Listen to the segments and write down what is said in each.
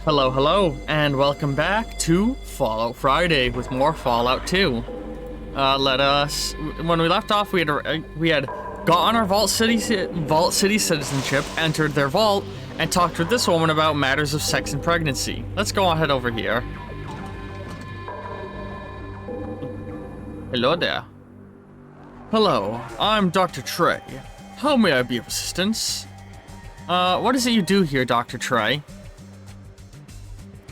Hello, hello, and welcome back to Fallout Friday with more Fallout 2. When we left off, we had gotten our Vault City citizenship, entered their vault, and talked with this woman about matters of sex and pregnancy. Let's go ahead over here. Hello there. Hello, I'm Dr. Trey. How may I be of assistance? What is it you do here, Dr. Trey?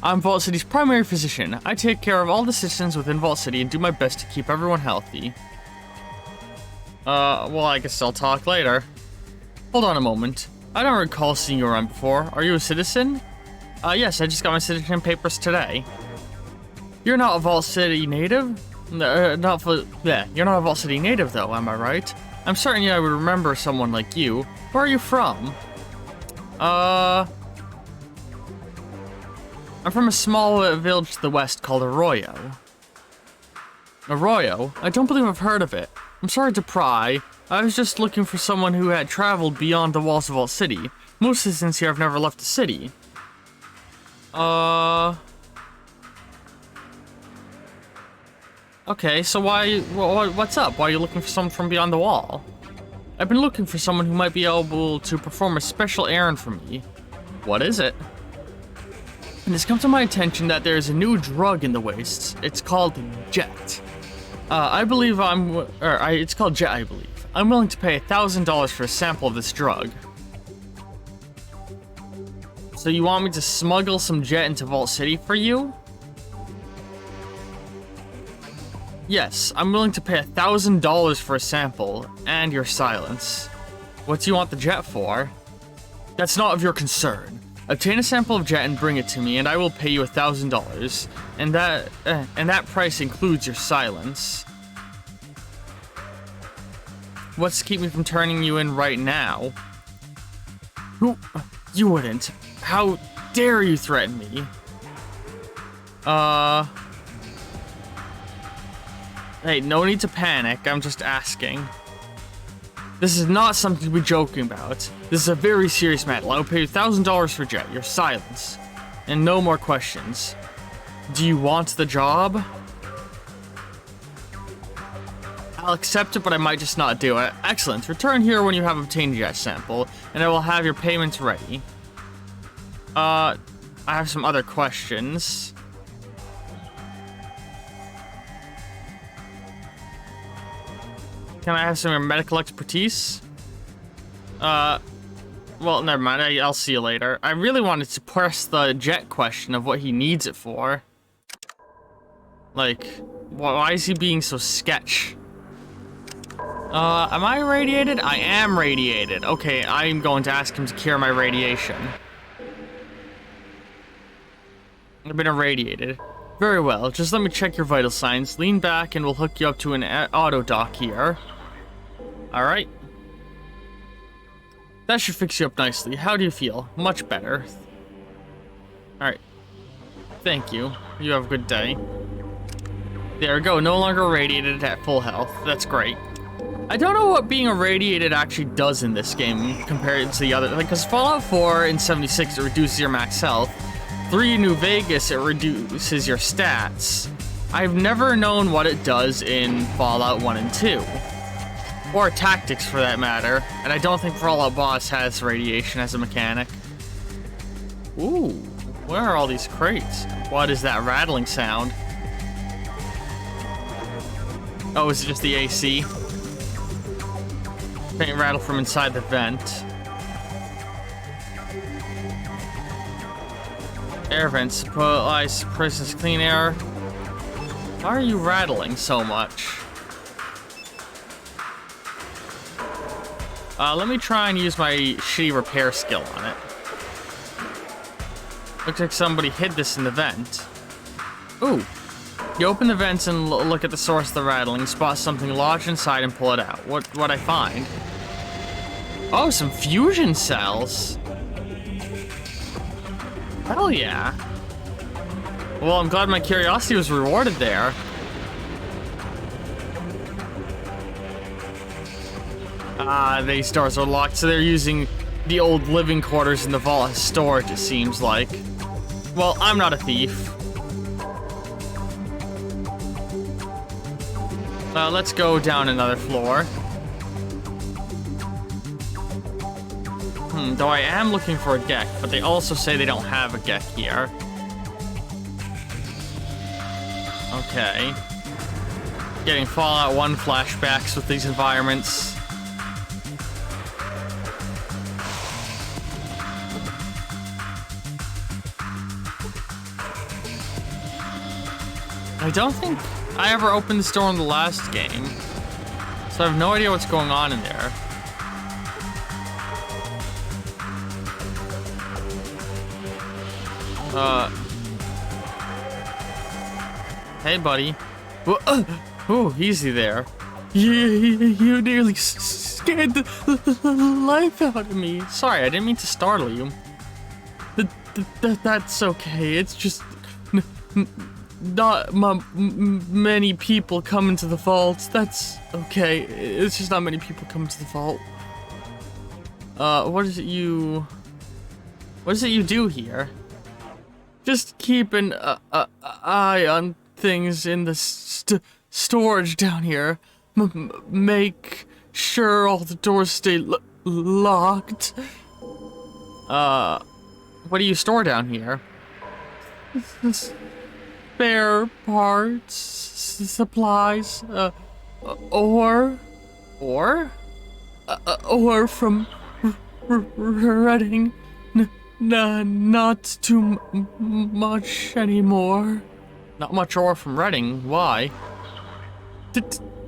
I'm Vault City's primary physician. I take care of all the citizens within Vault City and do my best to keep everyone healthy. Well, I guess I'll talk later. Hold on a moment. I don't recall seeing you around before. Are you a citizen? Yes, I just got my citizen papers today. You're not a Vault City native? You're not a Vault City native, though, am I right? I'm certain I would remember someone like you. Where are you from? I'm from a small village to the west called Arroyo. Arroyo? I don't believe I've heard of it. I'm sorry to pry. I was just looking for someone who had traveled beyond the walls of Vault City. Most citizens here have never left the city. Okay, so what's up? Why are you looking for someone from beyond the wall? I've been looking for someone who might be able to perform a special errand for me. What is it? And it's come to my attention that there's a new drug in the wastes. It's called Jet. It's called Jet, I believe. I'm willing to pay $1,000 for a sample of this drug. So you want me to smuggle some Jet into Vault City for you? Yes, I'm willing to pay $1,000 for a sample, and your silence. What do you want the Jet for? That's not of your concern. Obtain a sample of Jet and bring it to me, and I will pay you $1,000. And that price includes your silence. What's to keep me from turning you in right now? You wouldn't. How dare you threaten me? Hey, no need to panic. I'm just asking. This is not something to be joking about. This is a very serious matter. I will pay you $1,000 for Jet, your silence, and no more questions. Do you want the job? I'll accept it, but I might just not do it. Excellent. Return here when you have obtained Jet sample, and I will have your payments ready. I have some other questions. Can I have some medical expertise? Well, never mind. I'll see you later. I really wanted to press the Jet question of what he needs it for. Like, why is he being so sketch? Am I irradiated? I am radiated. Okay, I'm going to ask him to cure my radiation. I've been irradiated. Very well, just let me check your vital signs. Lean back and we'll hook you up to an auto dock here. Alright. That should fix you up nicely. How do you feel? Much better. Alright. Thank you. You have a good day. There we go, no longer irradiated at full health. That's great. I don't know what being irradiated actually does in this game compared to the other, because Fallout 4 and 76 it reduces your max health. 3 New Vegas, it reduces your stats. I've never known what it does in Fallout 1 and 2. Or Tactics, for that matter. And I don't think Fallout Boss has radiation as a mechanic. Ooh, where are all these crates? What is that rattling sound? Oh, is it just the AC? Faint rattle from inside the vent. Air vents supplies prisoners clean air. Why are you rattling so much? Let me try and use my shitty repair skill on it. Looks like somebody hid this in the vent. Ooh. You open the vents and look at the source of the rattling, spot something lodged inside and pull it out. What I find? Oh, some fusion cells. Hell yeah. Well, I'm glad my curiosity was rewarded there. These doors are locked, so they're using the old living quarters in the vault as storage, it seems like. Well, I'm not a thief. Let's go down another floor. Though I am looking for a Gek, but they also say they don't have a Gek here. Okay. Getting Fallout 1 flashbacks with these environments. I don't think I ever opened this door in the last game, so I have no idea what's going on in there. Hey, buddy. Oh, easy there. You nearly scared the life out of me. Sorry, I didn't mean to startle you. That's okay. It's just not many people come into the vault. That's okay. It's just not many people come into the vault. What is it you do here? Just keep an eye on things in the storage down here. Make sure all the doors stay locked. What do you store down here? Spare parts, supplies, ore from Reading. Not too much anymore. Not much ore from Reading. Why?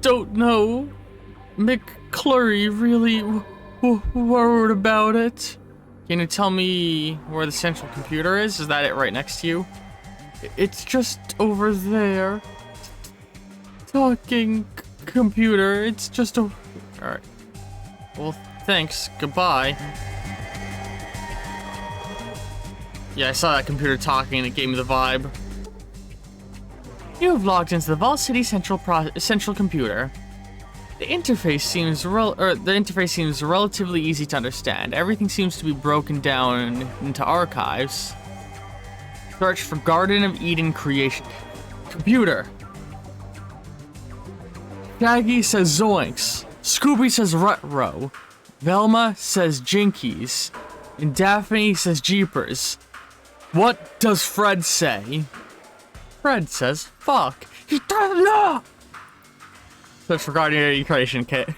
Don't know. McClurry really worried about it. Can you tell me where the central computer is? Is that it right next to you? It's just over there. Talking computer. It's just over. Alright. Well, thanks. Goodbye. Yeah, I saw that computer talking and it gave me the vibe. You have logged into the Vault City central computer. The interface seems relatively easy to understand. Everything seems to be broken down into archives. Search for Garden of Eden creation. Computer. Shaggy says Zoinks. Scooby says Rutro. Velma says Jinkies. And Daphne says Jeepers. What does Fred say? Fred says, fuck. He doesn't know! Search for Guardian of Eden creation kit.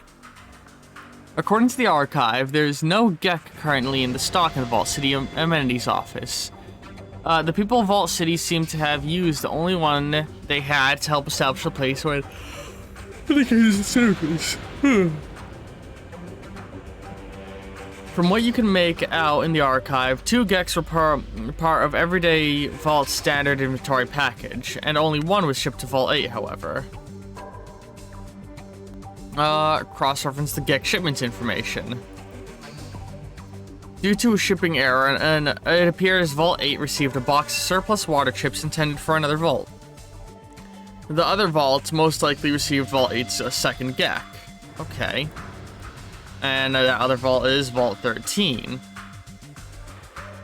According to the archive, there's no Gek currently in the stock in the Vault City Amenities office. The people of Vault City seem to have used the only one they had to help establish a place where the case of service. From what you can make out in the archive, 2 Geks were part of everyday Vault standard inventory package, and only one was shipped to Vault 8, however. Cross-reference the Gek shipment information. Due to a shipping error, and it appears Vault 8 received a box of surplus water chips intended for another vault. The other vault most likely received Vault 8's second Gek. Okay. And the other vault is Vault 13.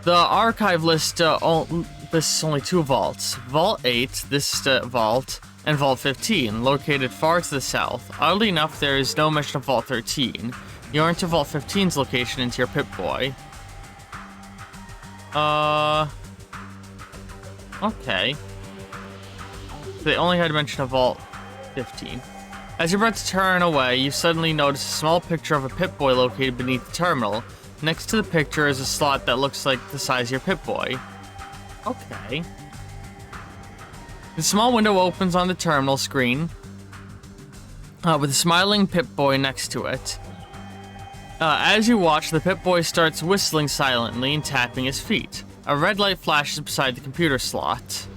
The archive lists only 2 vaults. Vault 8, this vault, and Vault 15, located far to the south. Oddly enough, there is no mention of Vault 13. You enter Vault 15's location into your Pip-Boy. Okay. So they only had mention of Vault 15. As you're about to turn away, you suddenly notice a small picture of a Pip-Boy located beneath the terminal. Next to the picture is a slot that looks like the size of your Pip-Boy. Okay. The small window opens on the terminal screen, with a smiling Pip-Boy next to it. As you watch, the Pip-Boy starts whistling silently and tapping his feet. A red light flashes beside the computer slot.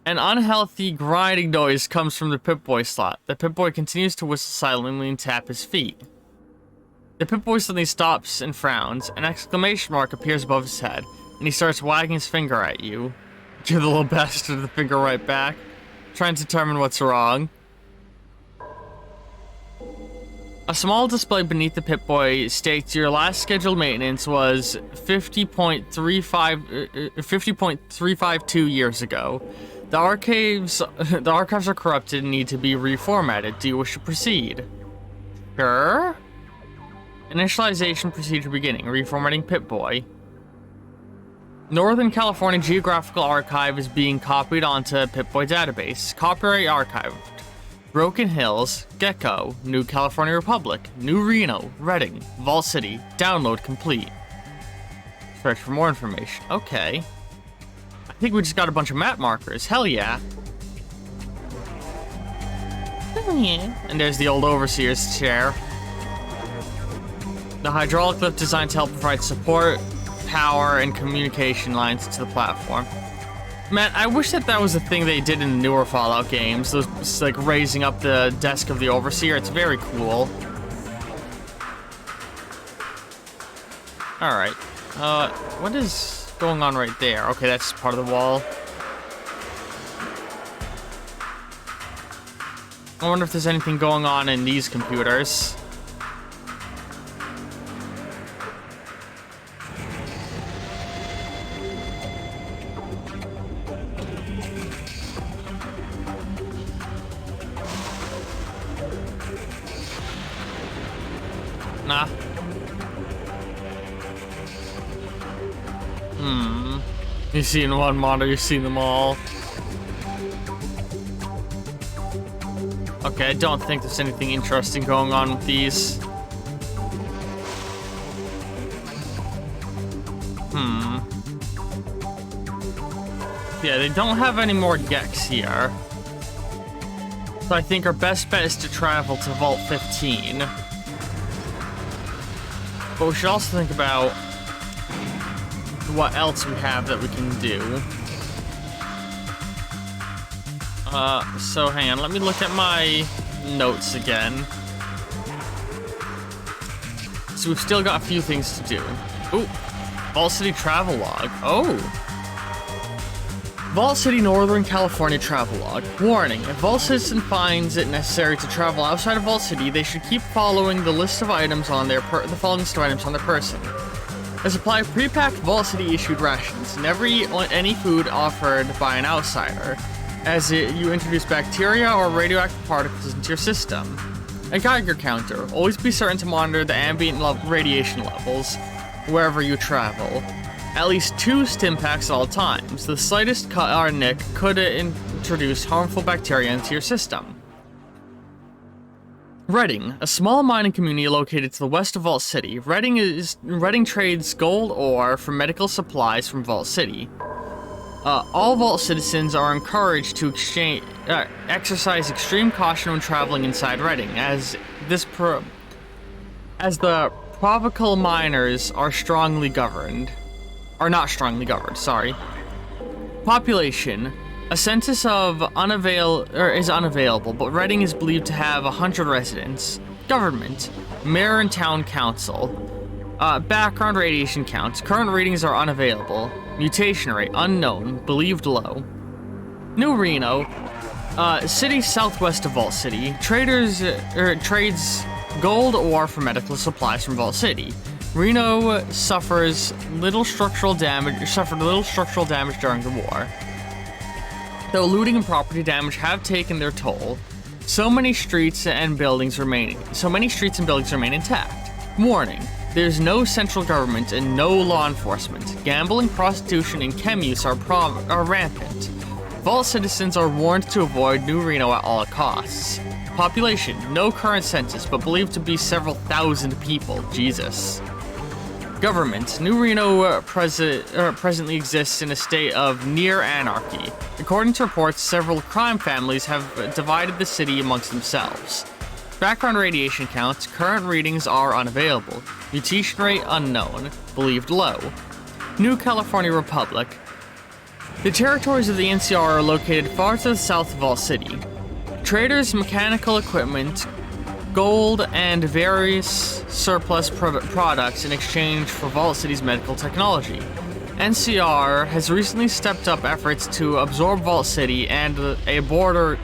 An unhealthy grinding noise comes from the Pip-Boy slot. The Pip-Boy continues to whistle silently and tap his feet. The Pip-Boy suddenly stops and frowns. An exclamation mark appears above his head, and he starts wagging his finger at you. Give the little bastard the finger right back, trying to determine what's wrong. A small display beneath the Pip-Boy states your last scheduled maintenance was 50.352 years ago. The archives are corrupted and need to be reformatted. Do you wish to proceed? Sure. Initialization procedure beginning. Reformatting Pip-Boy. Northern California Geographical Archive is being copied onto Pip-Boy database. Copyright archived. Broken Hills, Gecko, New California Republic, New Reno, Redding, Vault City. Download complete. Search for more information. Okay. I think we just got a bunch of map markers. Hell yeah. Oh yeah. And there's the old Overseer's chair. The hydraulic lift designed to help provide support, power, and communication lines to the platform. Man, I wish that was a thing they did in the newer Fallout games. Those, like, raising up the desk of the Overseer. It's very cool. Alright. What is going on right there? Okay, that's part of the wall. I wonder if there's anything going on in these computers. Nah. You've seen one monitor, you've seen them all. Okay, I don't think there's anything interesting going on with these. Yeah, they don't have any more Gex here. So I think our best bet is to travel to Vault 15. But we should also think about what else we have that we can do. So hang on, let me look at my notes again. So we've still got a few things to do. Ooh, Vault City travel log. Oh. Vault City, Northern California travel log. Warning, if Vault Citizen finds it necessary to travel outside of Vault City, they should keep following the list of items on their following list of items on their person. A supply of pre-packed Vault City issued rations. Never eat any food offered by an outsider, as you introduce bacteria or radioactive particles into your system. A Geiger counter. Always be certain to monitor the ambient radiation levels wherever you travel. At least 2 stim packs at all times. The slightest cut or nick could introduce harmful bacteria into your system. Redding, a small mining community located to the west of Vault City. Redding trades gold ore for medical supplies from Vault City. All Vault citizens are encouraged to exercise extreme caution when traveling inside Redding, as the provincial miners are strongly governed. Are not strongly governed, sorry. Population. A census is unavailable, but Redding is believed to have 100 residents. Government. Mayor and town council. Background radiation counts. Current readings are unavailable. Mutation rate unknown. Believed low. New Reno. City southwest of Vault City. Trades gold ore for medical supplies from Vault City. Reno suffered little structural damage during the war. Though looting and property damage have taken their toll, so many streets and buildings remain intact. Warning: there's no central government and no law enforcement. Gambling, prostitution, and chem use are rampant. Vault citizens are warned to avoid New Reno at all costs. Population: no current census, but believed to be several thousand people. Jesus. Government. New Reno presently exists in a state of near anarchy. According to reports, several crime families have divided the city amongst themselves. Background radiation counts. Current readings are unavailable. Mutation rate unknown. Believed low. New California Republic. The territories of the NCR are located far to the south of Vault City. Traders, mechanical equipment, gold, and various surplus products in exchange for Vault City's medical technology. NCR has recently stepped up efforts to absorb Vault City and a border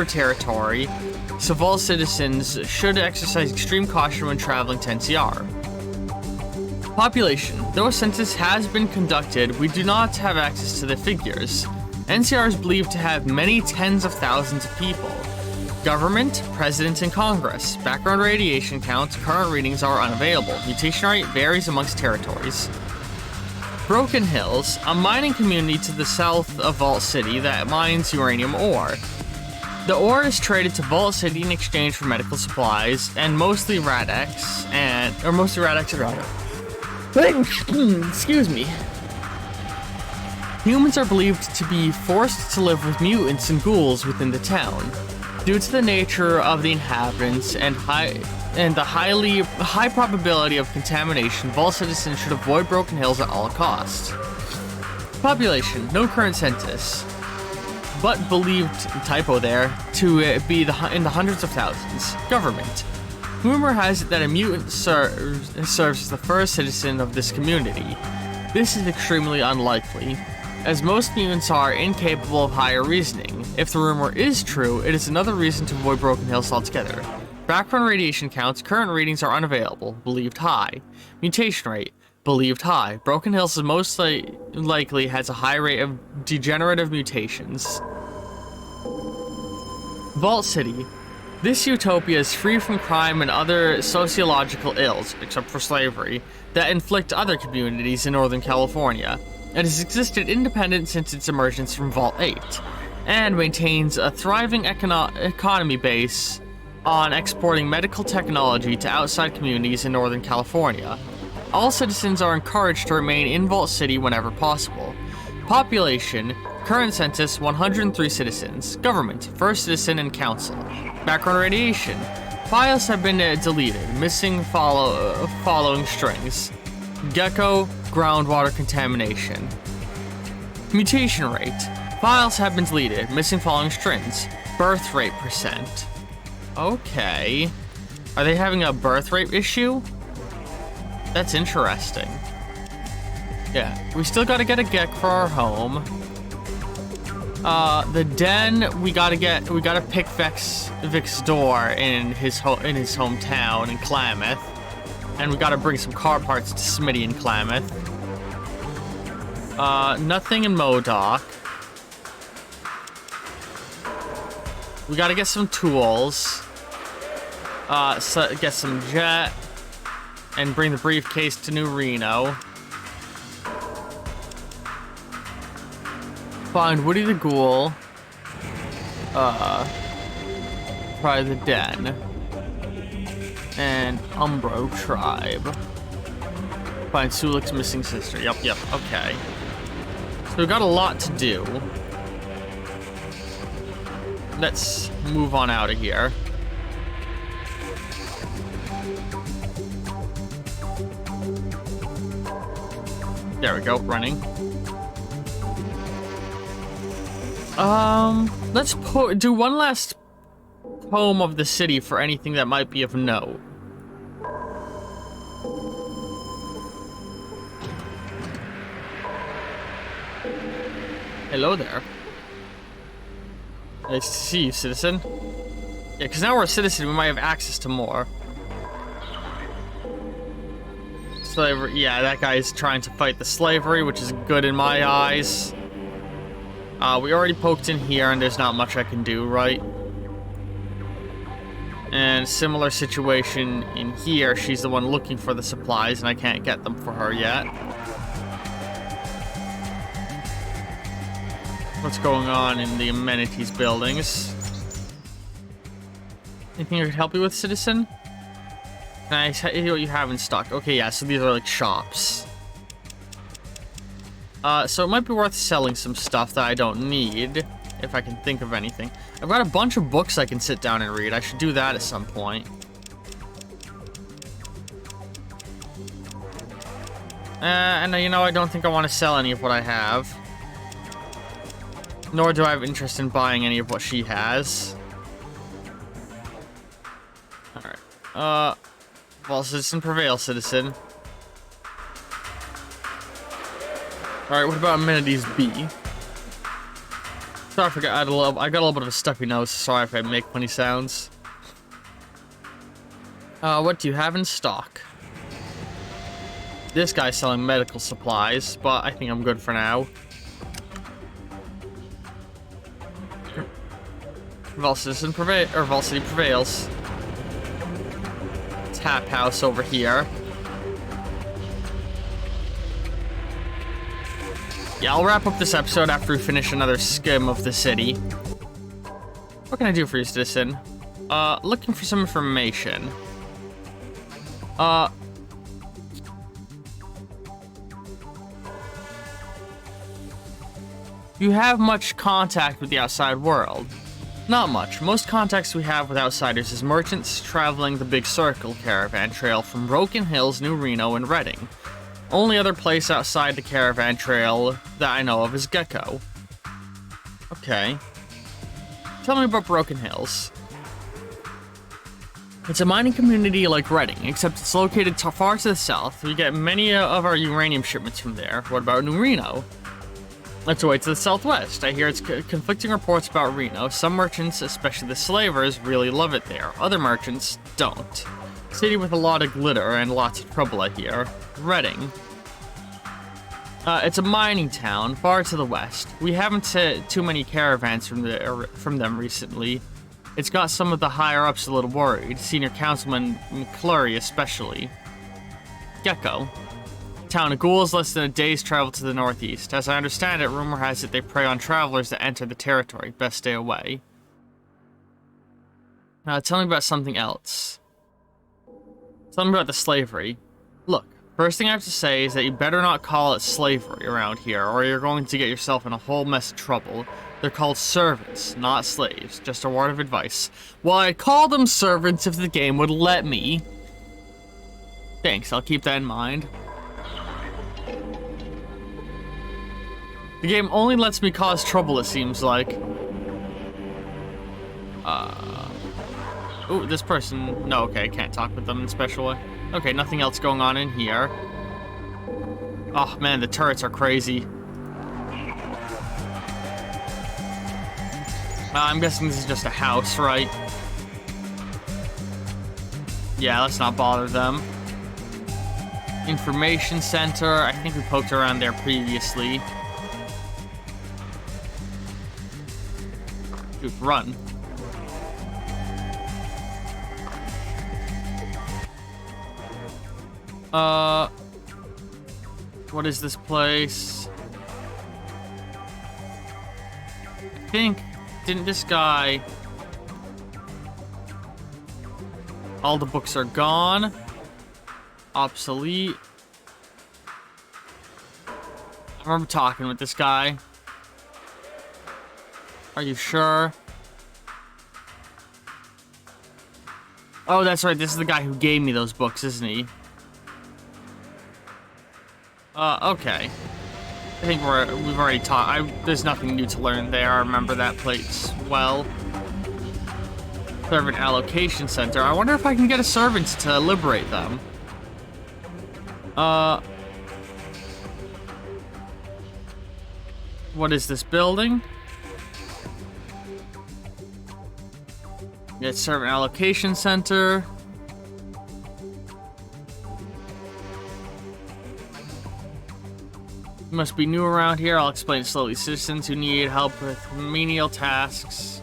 territory so Vault citizens should exercise extreme caution when traveling to NCR. Population. Though a census has been conducted, we do not have access to the figures. NCR is believed to have many tens of thousands of people. Government, President, and Congress. Background radiation counts, current readings are unavailable. Mutation rate varies amongst territories. Broken Hills, a mining community to the south of Vault City that mines uranium ore. The ore is traded to Vault City in exchange for medical supplies, and mostly Rad-X and Rad-X. Excuse me. Humans are believed to be forced to live with mutants and ghouls within the town. Due to the nature of the inhabitants and the high probability of contamination, Vault citizens should avoid Broken Hills at all costs. Population, no current census, but believed, typo there, to be in the hundreds of thousands. Government. Rumor has it that a mutant serves as the first citizen of this community. This is extremely unlikely, as most mutants are incapable of higher reasoning. If the rumor is true, it is another reason to avoid Broken Hills altogether. Background radiation counts, current readings are unavailable, believed high. Mutation rate, believed high. Broken Hills is most likely has a high rate of degenerative mutations. Vault City. This utopia is free from crime and other sociological ills, except for slavery, that inflict other communities in Northern California. It has existed independent since its emergence from Vault 8, and maintains a thriving economy base on exporting medical technology to outside communities in Northern California. All citizens are encouraged to remain in Vault City whenever possible. Population, current census 103 citizens. Government, first citizen and council. Background radiation. Files have been deleted, missing following strings. Gecko, groundwater contamination. Mutation rate. Files have been deleted, missing following strings. Birth rate percent. Okay. Are they having a birth rate issue? That's interesting. Yeah, we still gotta get a Gek for our home. The den, we gotta pick Vic's door in his hometown in Klamath. And we gotta bring some car parts to Smitty in Klamath. Nothing in Modoc. We gotta get some tools. Get some jet. And bring the briefcase to New Reno. Find Woody the Ghoul. Try the den. And Umbro Tribe. Find Sulik's missing sister. Yep, okay. So we've got a lot to do. Let's move on out of here. There we go, running. Let's do one last home of the city for anything that might be of note. Hello there. Nice to see you, citizen. Yeah, because now we're a citizen, we might have access to more. Slavery, yeah, that guy's trying to fight the slavery, which is good in my eyes. We already poked in here, and there's not much I can do, right? And similar situation in here. She's the one looking for the supplies, and I can't get them for her yet. What's going on in the amenities buildings? Anything I could help you with, citizen? Can I see what you have in stock? Okay, yeah, so these are like shops. So it might be worth selling some stuff that I don't need, if I can think of anything. I've got a bunch of books I can sit down and read. I should do that at some point. And you know, I don't think I want to sell any of what I have. Nor do I have interest in buying any of what she has. Alright. Well, citizen prevail, citizen. Alright, what about amenities B? Sorry, I got a little bit of a stuffy nose. Sorry if I make funny sounds. What do you have in stock? This guy's selling medical supplies, but I think I'm good for now. Vault City prevails. Tap house over here. Yeah, I'll wrap up this episode after we finish another skim of the city. What can I do for you, citizen? Looking for some information. You have much contact with the outside world? Not much. Most contacts we have with outsiders is merchants traveling the Big Circle caravan trail from Broken Hills, New Reno, and Redding. Only other place outside the caravan trail that I know of is Gecko. Okay. Tell me about Broken Hills. It's a mining community like Redding, except it's located far to the south. We get many of our uranium shipments from there. What about New Reno? It's away to the southwest. I hear it's conflicting reports about Reno. Some merchants, especially the slavers, really love it there. Other merchants don't. City with a lot of glitter and lots of trouble, I hear. Redding. It's a mining town, far to the west. We haven't hit too many caravans from them recently. It's got some of the higher-ups a little worried. Senior Councilman McClurry especially. Gecko. Town of ghouls less than a day's travel to the northeast. As I understand it, rumor has it they prey on travelers that enter the territory. Best stay away. Tell me about something else. Tell me about the slavery. Look, first thing I have to say is that you better not call it slavery around here, or you're going to get yourself in a whole mess of trouble. They're called servants, not slaves. Just a word of advice. Well, I'd call them servants if the game would let me. Thanks, I'll keep that in mind. The game only lets me cause trouble, it seems like. Ooh, this person... No, okay, I can't talk with them in a special way. Okay, nothing else going on in here. Oh, man, the turrets are crazy. I'm guessing this is just a house, right? Yeah, let's not bother them. Information center. I think we poked around there previously. Dude, run. What is this place? I think, didn't this guy... All the books are gone. Obsolete. I remember talking with this guy. Are you sure? Oh, that's right. This is the guy who gave me those books, isn't he? Okay. I think we've already talked. There's nothing new to learn there. I remember that place well. Servant allocation center. I wonder if I can get a servant to liberate them. What is this building? Get servant allocation center. You must be new around here. I'll explain slowly. Citizens who need help with menial tasks.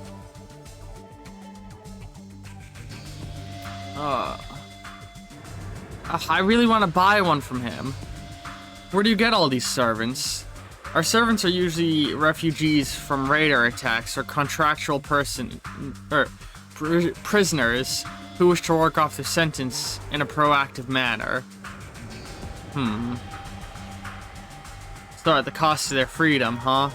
I really want to buy one from him. Where do you get all these servants? Our servants are usually refugees from raider attacks or contractual prisoners who wish to work off their sentence in a proactive manner. So at the cost of their freedom, huh?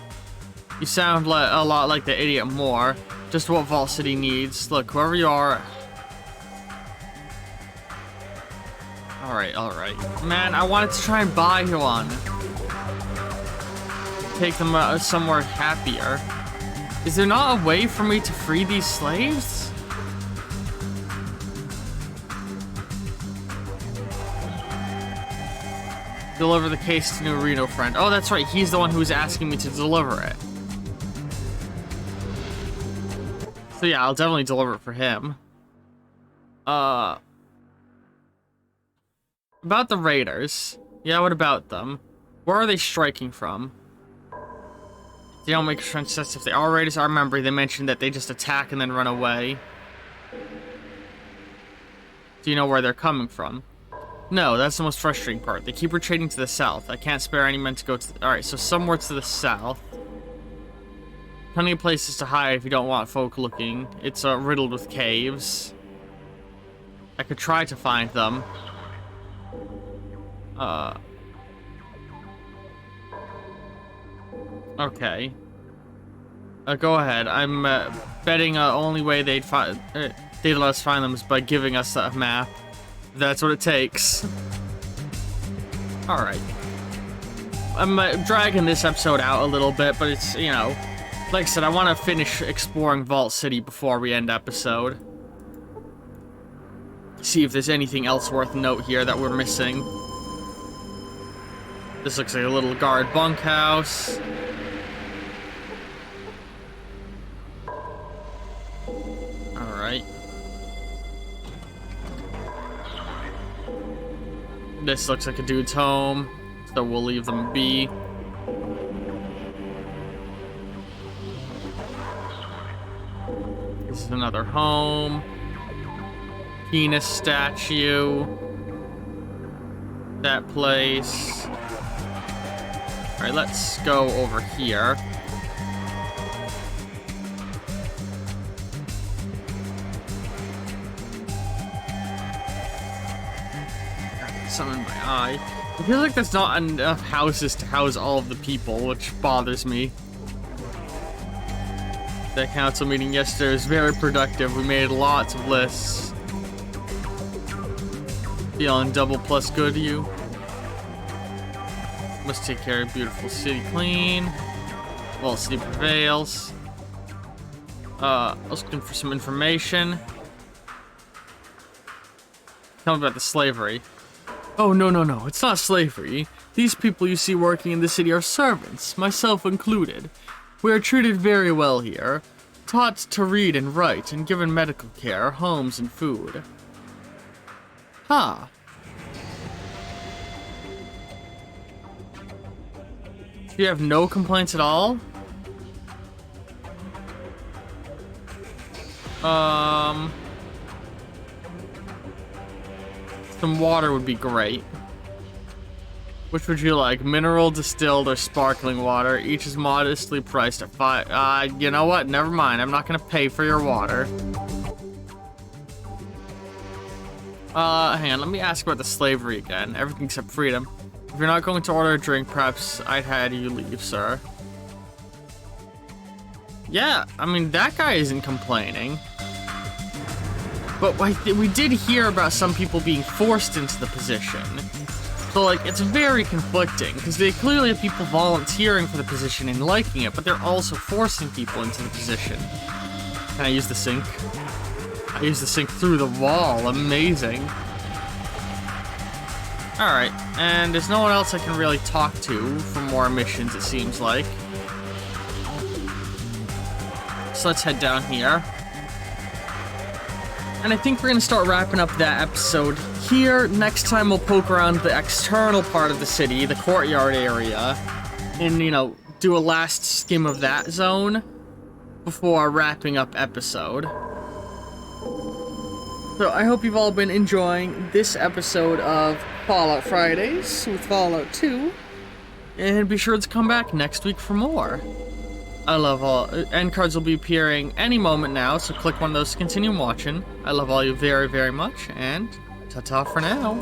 You sound a lot like the idiot Moore. Just what Vault City needs. Look, whoever you are... Alright. Man, I wanted to try and buy one. Take them somewhere happier. Is there not a way for me to free these slaves? Deliver the case to New Reno, friend. Oh, that's right. He's the one who's asking me to deliver it. So yeah, I'll definitely deliver it for him. About the raiders. Yeah, what about them? Where are they striking from? They don't make sense if they are raiders. I remember they mentioned that they just attack and then run away. Do you know where they're coming from? No, that's the most frustrating part. They keep retreating to the south. I can't spare any men to go to... Alright, so somewhere to the south. Plenty of places to hide if you don't want folk looking. It's riddled with caves. I could try to find them. Okay. Go ahead. I'm betting only way they'd let us find them is by giving us a map. That's what it takes. Alright. I'm dragging this episode out a little bit, but it's, you know, like I said, I want to finish exploring Vault City before we end episode. See if there's anything else worth note here that we're missing. This looks like a little guard bunkhouse. Alright. This looks like a dude's home, so we'll leave them be. This is another home. Penis statue. That place. Alright, let's go over here. Something in my eye. I feel like there's not enough houses to house all of the people, which bothers me. That council meeting yesterday was very productive. We made lots of lists. Feeling double plus good to you? Must take care of beautiful city clean. Well, city prevails. I was looking for some information. Tell me about the slavery. Oh, no, it's not slavery. These people you see working in the city are servants, myself included. We are treated very well here, taught to read and write, and given medical care, homes, and food. Huh. You have no complaints at all? Some water would be great. Which would you like? Mineral, distilled, or sparkling water? Each is modestly priced at $5. You know what? Never mind. I'm not gonna pay for your water. Hang on. Let me ask about the slavery again. Everything except freedom. If you're not going to order a drink, perhaps I'd had you leave, sir. Yeah, I mean, that guy isn't complaining. But we did hear about some people being forced into the position. So, like, it's very conflicting, because they clearly have people volunteering for the position and liking it, but they're also forcing people into the position. Can I use the sink? I used the sink through the wall. Amazing. Alright, and there's no one else I can really talk to for more missions, it seems like. So let's head down here. And I think we're going to start wrapping up that episode here. Next time we'll poke around the external part of the city, the courtyard area, and, you know, do a last skim of that zone before wrapping up episode. So I hope you've all been enjoying this episode of Fallout Fridays with Fallout 2, and be sure to come back next week for more. I love all... End cards will be appearing any moment now, so click one of those to continue watching. I love all you very, very much, and ta-ta for now.